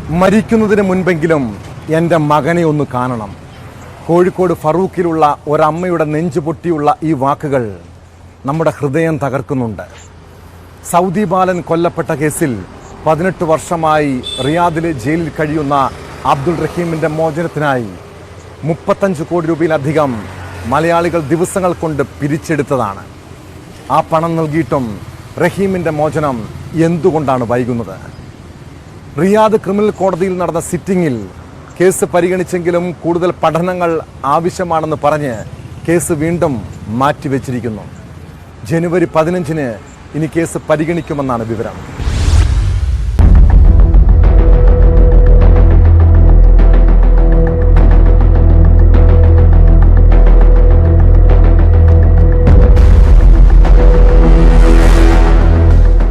മരിക്കുന്നതിന് മുൻപെങ്കിലും എൻ്റെ മകനെ ഒന്ന് കാണണം. കോഴിക്കോട് ഫറൂഖിലുള്ള ഒരമ്മയുടെ നെഞ്ചു പൊട്ടിയുള്ള ഈ വാക്കുകൾ നമ്മുടെ ഹൃദയം തകർക്കുന്നുണ്ട്. സൗദി ബാലൻ കൊല്ലപ്പെട്ട കേസിൽ 18 വർഷമായി റിയാദിലെ ജയിലിൽ കഴിയുന്ന അബ്ദുൾ റഹീമിൻ്റെ മോചനത്തിനായി 35 കോടി രൂപയിലധികം മലയാളികൾ ദിവസങ്ങൾ കൊണ്ട് പിരിച്ചെടുത്തതാണ്. ആ പണം നൽകിയിട്ടും റഹീമിൻ്റെ മോചനം എന്തുകൊണ്ടാണ് വൈകുന്നത്? റിയാദ് ക്രിമിനൽ കോടതിയിൽ നടന്ന സിറ്റിംഗിൽ കേസ് പരിഗണിച്ചെങ്കിലും കൂടുതൽ പഠനങ്ങൾ ആവശ്യമാണെന്ന് പറഞ്ഞ് കേസ് വീണ്ടും മാറ്റിവെച്ചിരിക്കുന്നു. ജനുവരി 15-ന് ഇനി കേസ് പരിഗണിക്കുമെന്നാണ് വിവരം.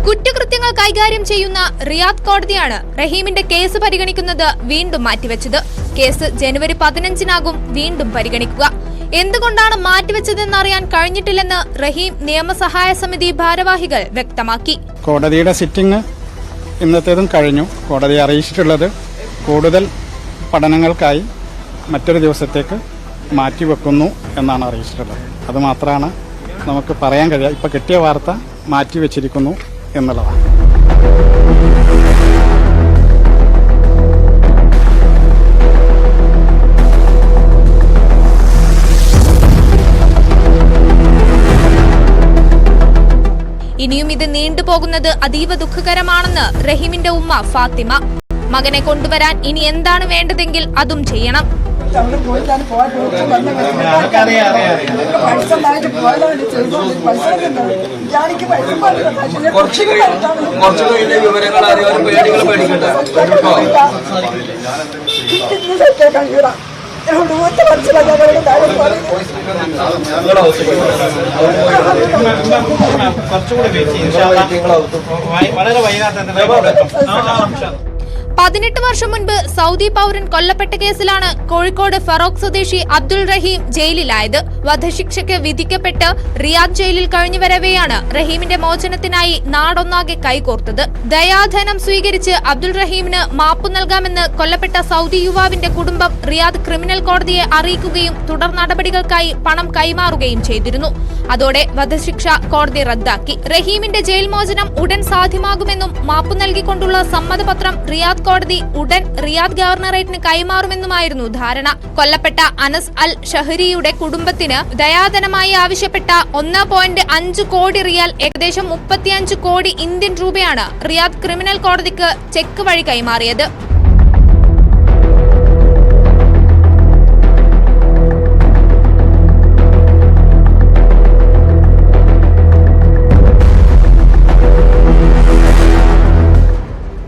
കുറ്റകൃത്യങ്ങൾ കൈകാര്യം ചെയ്യുന്ന റിയാദ് കോടതിയാണ് റഹീമിന്റെ കേസ് പരിഗണിക്കുന്നത് വീണ്ടും മാറ്റിവെച്ചത്. കേസ് ജനുവരി 15-നാകും വീണ്ടും പരിഗണിക്കുക. എന്തുകൊണ്ടാണ് മാറ്റിവെച്ചതെന്നറിയാൻ കഴിഞ്ഞിട്ടില്ലെന്ന് റഹീം നിയമസഹായ സമിതി ഭാരവാഹികൾ വ്യക്തമാക്കി. കോടതിയുടെ സിറ്റിംഗ് ഇന്നത്തേതും കഴിഞ്ഞു. കോടതിയെ അറിയിച്ചിട്ടുള്ളത് കൂടുതൽ പഠനങ്ങൾക്കായി മറ്റൊരു ദിവസത്തേക്ക് മാറ്റിവെക്കുന്നു എന്നാണ് അറിയിച്ചിട്ടുള്ളത്. അതുമാത്രമാണ് നമുക്ക് പറയാൻ കഴിയുക. ഇപ്പോൾ കിട്ടിയ വാർത്ത മാറ്റിവെച്ചിരിക്കുന്നു എന്നുള്ളതാണ്. ഇനിയും ഇത് നീണ്ടുപോകുന്നത് അതീവ ദുഃഖകരമാണെന്ന് റഹീമിന്റെ ഉമ്മ ഫാത്തിമ. മകനെ കൊണ്ടുവരാൻ ഇനി എന്താണ് വേണ്ടതെങ്കിൽ അതും ചെയ്യണം. വളരെ വൈകാതെ 18 വർഷം മുൻപ് സൗദി പൗരൻ കൊല്ലപ്പെട്ട കേസിലാണ് കോഴിക്കോട് ഫറോക്ക് സ്വദേശി അബ്ദുൾ റഹീം ജയിലിലായത്. വധശിക്ഷയ്ക്ക് വിധിക്കപ്പെട്ട് റിയാദ് ജയിലിൽ കഴിഞ്ഞുവരവെയാണ് റഹീമിന്റെ മോചനത്തിനായി നാടൊന്നാകെ കൈകോർത്തത്. ദയാധനം സ്വീകരിച്ച് അബ്ദുൾ റഹീമിന് മാപ്പു നൽകാമെന്ന് കൊല്ലപ്പെട്ട സൗദി യുവാവിന്റെ കുടുംബം റിയാദ് ക്രിമിനൽ കോടതിയെ അറിയിക്കുകയും തുടർ നടപടികൾക്കായി പണം കൈമാറുകയും ചെയ്തിരുന്നു. അതോടെ വധശിക്ഷ കോടതി റദ്ദാക്കി. റഹീമിന്റെ ജയിൽ മോചനം ഉടൻ സാധ്യമാകുമെന്നും മാപ്പു നൽകിക്കൊണ്ടുള്ള സമ്മതപത്രം റിയാദ് കോടതി ഉടൻ റിയാദ് ഗവർണറേറ്റിന് കൈമാറുമെന്നുമായിരുന്നു ധാരണ. കൊല്ലപ്പെട്ട അനസ് അൽ ഷഹരിയുടെ കുടുംബത്തിന് ദയാധനമായി ആവശ്യപ്പെട്ട 1.5 കോടി റിയാൽ, ഏകദേശം 35 കോടി ഇന്ത്യൻ രൂപയാണ് റിയാദ് ക്രിമിനൽ കോടതിക്ക് ചെക്ക് വഴി കൈമാറിയത്.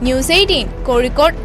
ന്യൂസ് 18 കോഴിക്കോട്.